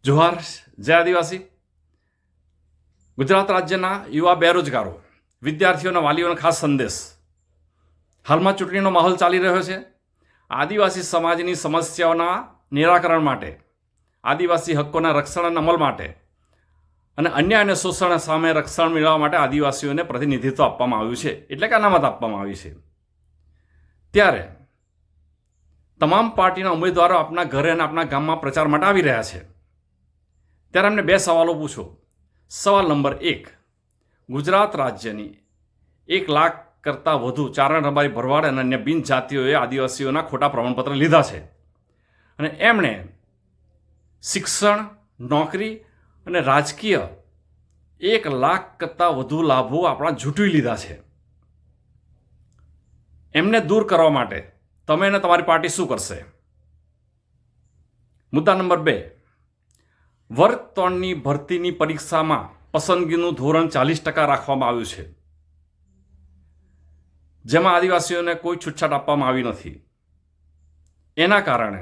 જોહાર, જય આદિવાસી. ગુજરાત રાજ્યના યુવા બેરોજગારો, વિદ્યાર્થીઓના વાલીઓને ખાસ સંદેશ. હાલમાં ચૂંટણીનો માહોલ ચાલી રહ્યો છે. આદિવાસી સમાજની સમસ્યાઓના નિરાકરણ માટે, આદિવાસી હક્કોના રક્ષણ અને અમલ માટે અને અન્યાય અને શોષણ સામે રક્ષણ મેળવવા માટે આદિવાસીઓને પ્રતિનિધિત્વ આપવામાં આવ્યું છે, એટલે કે અનામત આપવામાં આવી છે. ત્યારે તમામ પાર્ટીના ઉમેદવારો આપણા ઘરે અને આપણા ગામમાં પ્રચાર માટે આવી રહ્યા છે. ત્યારે અમને બે સવાલો પૂછો. સવાલ નંબર 1, ગુજરાત રાજ્યની 1 લાખ કરતાં વધુ ચારણ રબારી ભરવાડ અને અન્ય બિનજાતિઓએ આદિવાસીઓના ખોટા પ્રમાણપત્ર લીધા છે અને એમણે શિક્ષણ, નોકરી અને રાજકીય 1 લાખ કરતાં વધુ લાભો આપણા ઝૂંટવી લીધા છે. એમને દૂર કરવા માટે તમે અને તમારી પાર્ટી શું કરશે? મુદ્દા નંબર 2, વર્ગ 3ની ભરતીની પરીક્ષામાં પસંદગીનું ધોરણ 40% રાખવામાં આવ્યું છે, જેમાં આદિવાસીઓને કોઈ છૂટછાટ આપવામાં આવી નથી. એના કારણે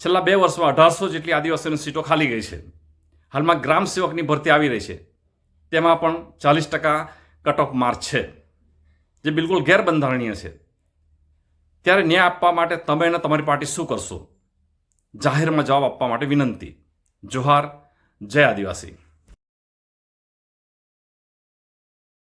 છેલ્લા 2 વર્ષમાં 1800 જેટલી આદિવાસીઓની સીટો ખાલી ગઈ છે. હાલમાં ગ્રામ સેવકની ભરતી આવી રહી છે, તેમાં પણ 40% કટ ઓફ માર્ક છે, જે બિલકુલ ગેરબંધારણીય છે. ત્યારે ન્યાય આપવા માટે તમે અને તમારી પાર્ટી શું કરશો? જાહેરમાં જવાબ આપવા માટે વિનંતી. જોહાર, જય આદિવાસી.